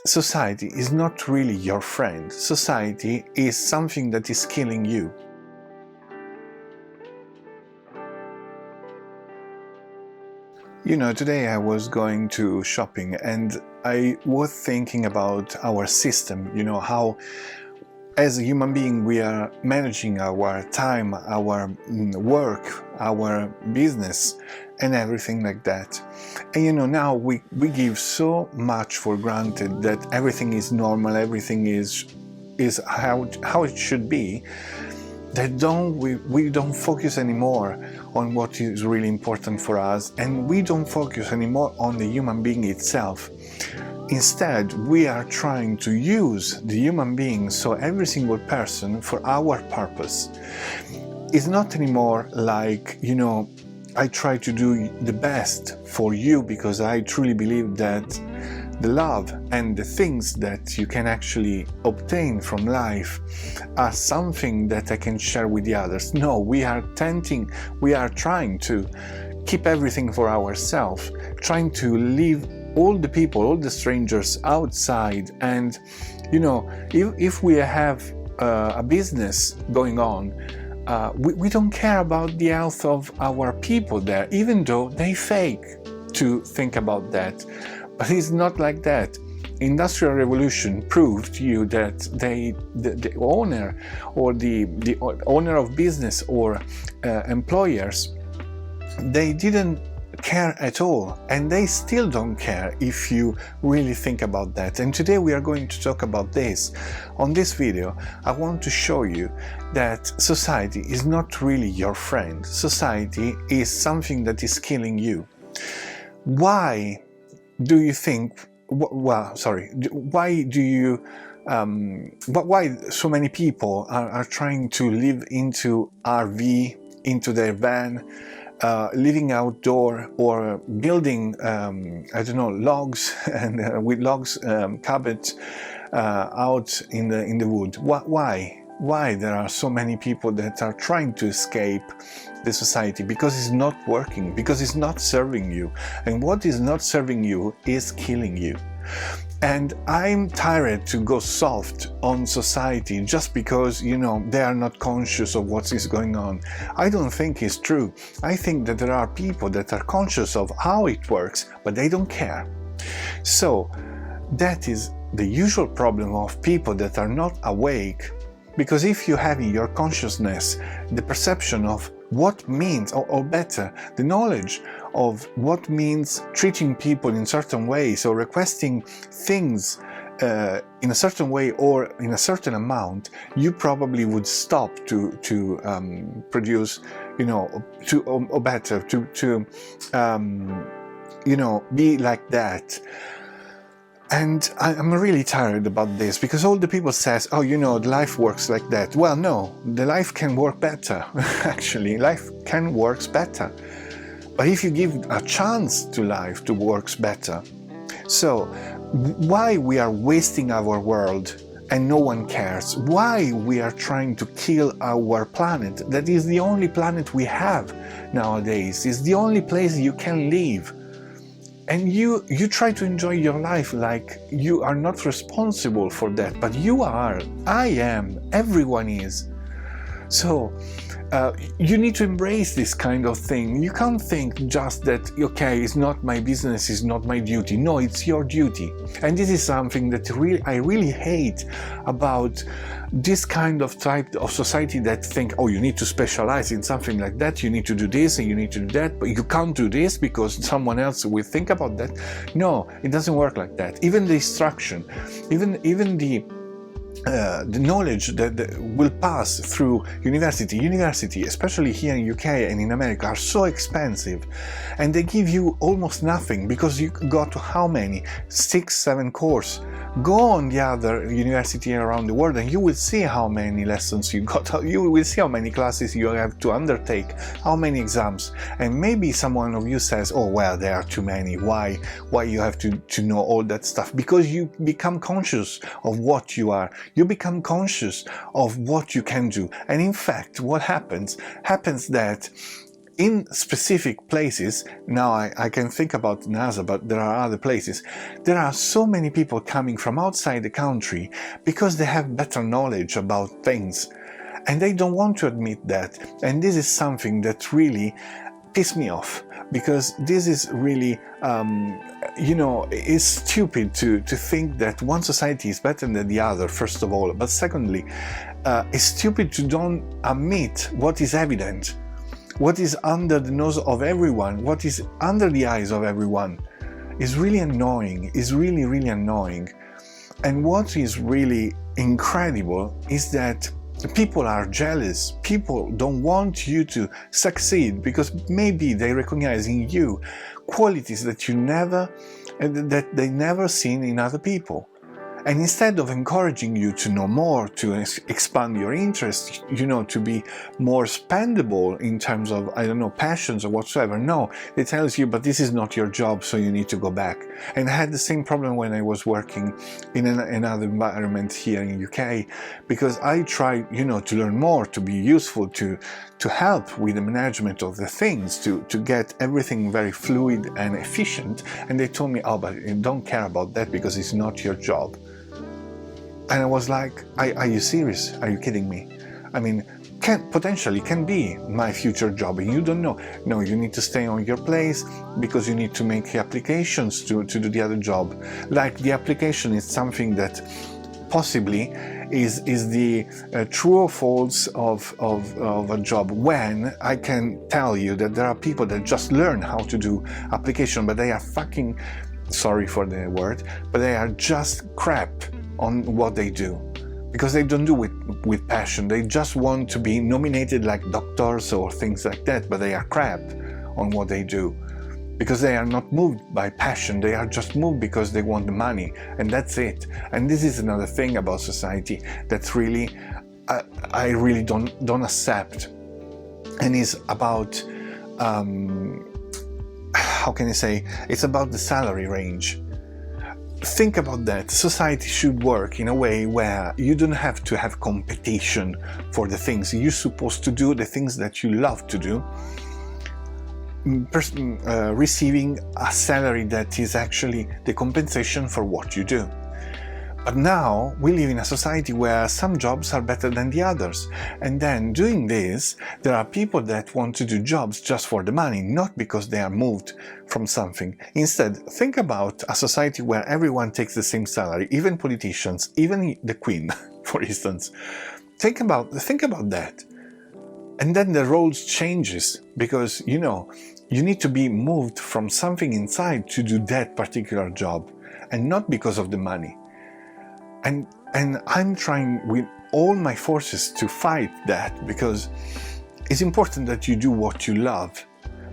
society is not really your friend. Society is something that is killing you. You know, today I was going to shopping and I was thinking about our system, you know, how as a human being we are managing our time, our work, our business and everything like that. And you know, now we give so much for granted that everything is normal, everything is how it should be, that we don't focus anymore on what is really important for us, and we don't focus anymore on the human being itself. Instead, we are trying to use the human being, so every single person, for our purpose. It's not anymore like, you know, I try to do the best for you because I truly believe that the love and the things that you can actually obtain from life are something that I can share with the others. No, we are trying to keep everything for ourselves, trying to leave all the people, all the strangers outside. And you know, if we have a business going on, we don't care about the health of our people there, even though they fake to think about that. But it's not like that. Industrial Revolution proved to you that the owner or the owner of business or employers, they didn't care at all, and they still don't care if you really think about that. And today we are going to talk about this. On this video, I want to show you that society is not really your friend. Society is something that is killing you. Why do you think, why do you, why so many people are trying to live into RV, into their van, living outdoor or building, I don't know, logs and with logs cabins out in the wood? Why there are so many people that are trying to escape the society? Because it's not working, because it's not serving you, and what is not serving you is killing you. And I'm tired to go soft on society just because, you know, they are not conscious of what is going on. I don't think it's true. I think that there are people that are conscious of how it works, but they don't care. So that is the usual problem of people that are not awake. Because if you have in your consciousness the perception of what means, or better, the knowledge of what means treating people in certain ways or requesting things in a certain way or in a certain amount, you probably would stop to produce, you know, or better, you know, be like that. And I'm really tired about this, because all the people says, oh, you know, life works like that. Well, no, the life can work better. Actually, life can work better. But if you give a chance to life to work better. So why we are wasting our world and no one cares? Why we are trying to kill our planet? That is the only planet we have nowadays. It's the only place you can live. And you try to enjoy your life like you are not responsible for that, but you are, I am, everyone is. So you need to embrace this kind of thing. You can't think just that, okay, it's not my business, it's not my duty. No, it's your duty. And this is something that I really hate about this kind of type of society that think, oh, you need to specialize in something like that, you need to do this and you need to do that, but you can't do this because someone else will think about that. No, it doesn't work like that. Even the instruction, even the knowledge that will pass through university, especially here in UK and in America, are so expensive, and they give you almost nothing because you got to how many? 6-7 courses. Go on the other university around the world and you will see how many lessons you got. You will see how many classes you have to undertake, how many exams. And maybe someone of you says, oh, well, there are too many. Why you have to know all that stuff? Because you become conscious of what you are. You become conscious of what you can do. And in fact, what happens that in specific places, now I can think about NASA, but there are other places, there are so many people coming from outside the country because they have better knowledge about things, and they don't want to admit that. And this is something that really pisses me off, because this is really, it's stupid to think that one society is better than the other, first of all, but secondly, it's stupid to don't admit what is evident. What is under the nose of everyone, what is under the eyes of everyone, is really annoying, is really, really annoying. And what is really incredible is that people are jealous. People don't want you to succeed because maybe they recognize in you qualities that they never seen in other people. And instead of encouraging you to know more, to expand your interest, to be more spendable in terms of, passions or whatsoever, no, they tell you, but this is not your job, so you need to go back. And I had the same problem when I was working in another environment here in UK, because I tried, to learn more, to be useful, to help with the management of the things, to get everything very fluid and efficient. And they told me, oh, but you don't care about that because it's not your job. And I was like, are you serious? Are you kidding me? I mean, potentially can be my future job, and you don't know. No, you need to stay on your place because you need to make applications to do the other job. Like the application is something that possibly is the true or false of a job, when I can tell you that there are people that just learn how to do application, but they are fucking, sorry for the word, but they are just crap on what they do, because they don't do it with passion. They just want to be nominated like doctors or things like that, but they are crap on what they do, because they are not moved by passion. They are just moved because they want the money, and that's it. And this is another thing about society that really I really don't accept, and is about how can I say, it's about the salary range. Think about that. Society should work in a way where you don't have to have competition for the things you're supposed to do, the things that you love to do, receiving a salary that is actually the compensation for what you do. But now we live in a society where some jobs are better than the others, and then doing this, there are people that want to do jobs just for the money, not because they are moved from something. Instead, think about a society where everyone takes the same salary, even politicians, even the Queen, for instance. Think about that. And then the roles changes, because you need to be moved from something inside to do that particular job, and not because of the money. And I'm trying with all my forces to fight that, because it's important that you do what you love,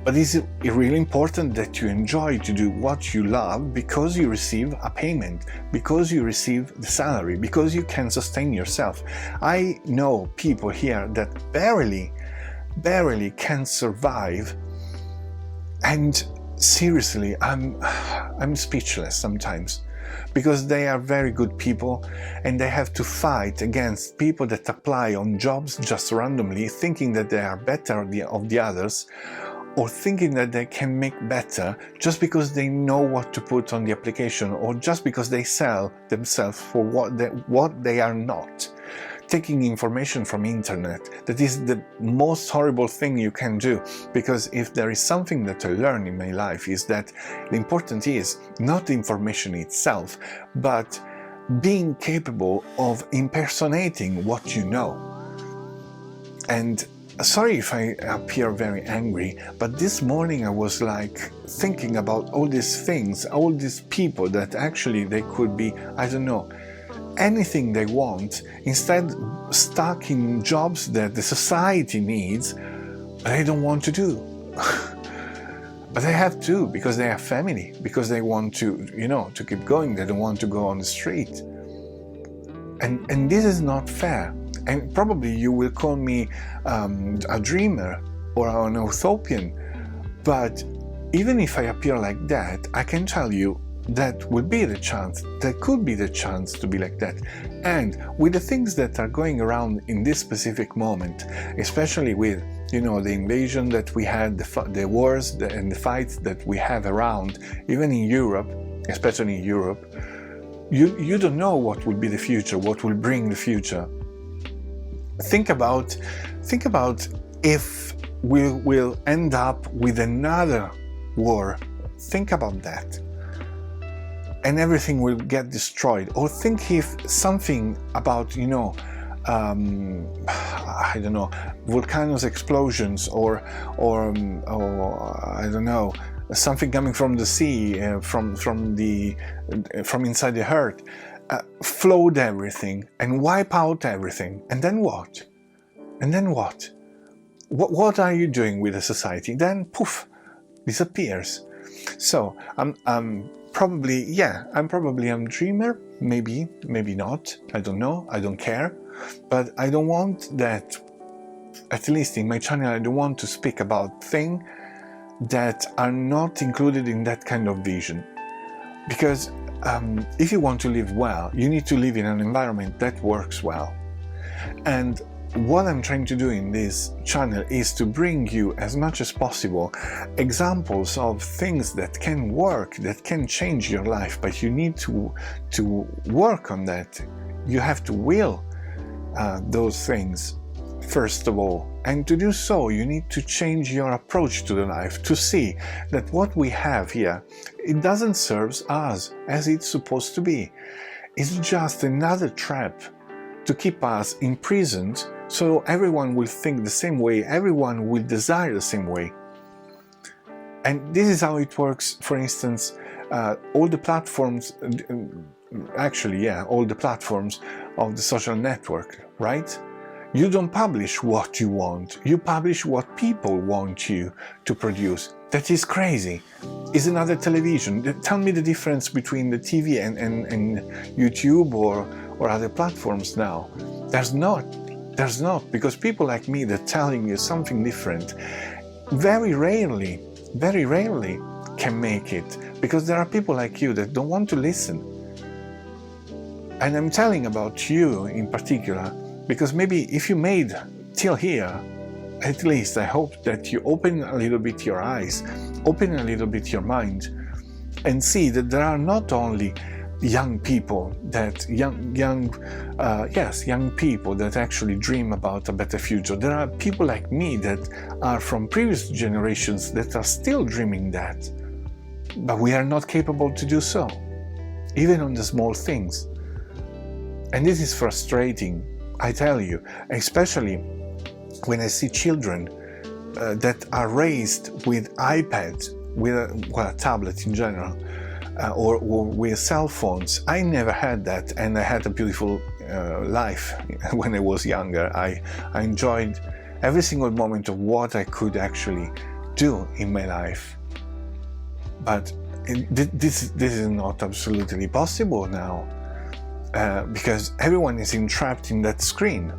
but it's really important that you enjoy to do what you love, because you receive a payment, because you receive the salary, because you can sustain yourself. I know people here that barely can survive, and seriously, I'm speechless sometimes, because they are very good people, and they have to fight against people that apply on jobs just randomly, thinking that they are better of the others, or thinking that they can make better just because they know what to put on the application, or just because they sell themselves for what they are not. Taking information from internet, that is the most horrible thing you can do, because if there is something that I learned in my life, is that the important is not the information itself, but being capable of impersonating what you know. And sorry if I appear very angry, but this morning I was like thinking about all these things, all these people that actually they could be, I don't know, anything they want, instead stuck in jobs that the society needs, but they don't want to do. But they have to, because they have family, because they want to, to keep going. They don't want to go on the street. And this is not fair. And probably you will call me a dreamer or an utopian, but even if I appear like that, I can tell you that would be the chance, that could be the chance to be like that. And with the things that are going around in this specific moment, especially with you know, the invasion that we had, the wars and the fights that we have around, even in Europe, especially in Europe, you don't know what will be the future, what will bring the future. Think about if we will end up with another war. Think about that. And everything will get destroyed. Or think if something about, you know, I don't know, volcanoes explosions, or I don't know, something coming from the sea, from inside the earth, flood everything and wipe out everything. And then what? And then what? What are you doing with the society? Then poof, disappears. So I'm probably a dreamer, maybe not, I don't know, I don't care, but I don't want that, at least in my channel, I don't want to speak about things that are not included in that kind of vision. Because if you want to live well, you need to live in an environment that works well. And what I'm trying to do in this channel is to bring you, as much as possible, examples of things that can work, that can change your life, but you need to work on that. You have to will those things, first of all. And to do so, you need to change your approach to the life, to see that what we have here, it doesn't serve us as it's supposed to be. It's just another trap to keep us imprisoned, so everyone will think the same way, everyone will desire the same way. And this is how it works. For instance, all the platforms, all the platforms of the social network, right? You don't publish what you want, you publish what people want you to produce. That is crazy. Is another television. Tell me the difference between the TV and YouTube or other platforms now. There's not, because people like me that telling you something different very rarely can make it, because there are people like you that don't want to listen. And I'm telling about you in particular, because maybe if you made till here, at least I hope that you open a little bit your eyes, open a little bit your mind, and see that there are not only young people that young people that actually dream about a better future. There are people like me that are from previous generations that are still dreaming that, but we are not capable to do so, even on the small things. And this is frustrating, I tell you, especially when I see children that are raised with iPads, with a tablet in general, or with cell phones. I never had that, and I had a beautiful life when I was younger. I enjoyed every single moment of what I could actually do in my life. But this is not absolutely possible now, because everyone is entrapped in that screen.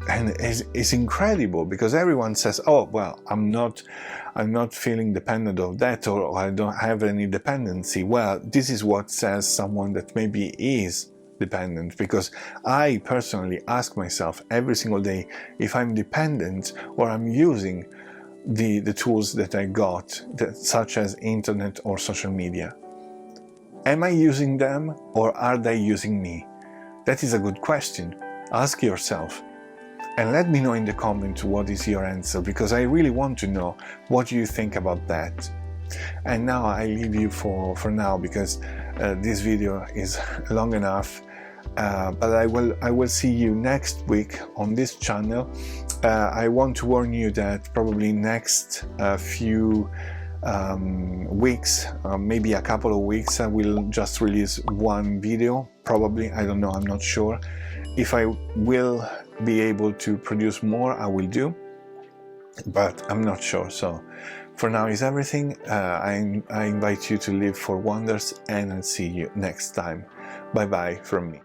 And it's incredible, because everyone says, oh, well, I'm not feeling dependent of that, or I don't have any dependency. Well, this is what says someone that maybe is dependent, because I personally ask myself every single day if I'm dependent or I'm using the tools that I got, such as internet or social media. Am I using them, or are they using me? That is a good question. Ask yourself. And let me know in the comments what is your answer, because I really want to know what you think about that. And now I leave you for now, because this video is long enough. But I will see you next week on this channel. I want to warn you that probably next few weeks, maybe a couple of weeks, I will just release one video, probably, I don't know, I'm not sure. If I will be able to produce more, I will do, but I'm not sure. So for now is everything. I invite you to live for wonders, and I'll see you next time. Bye bye from me.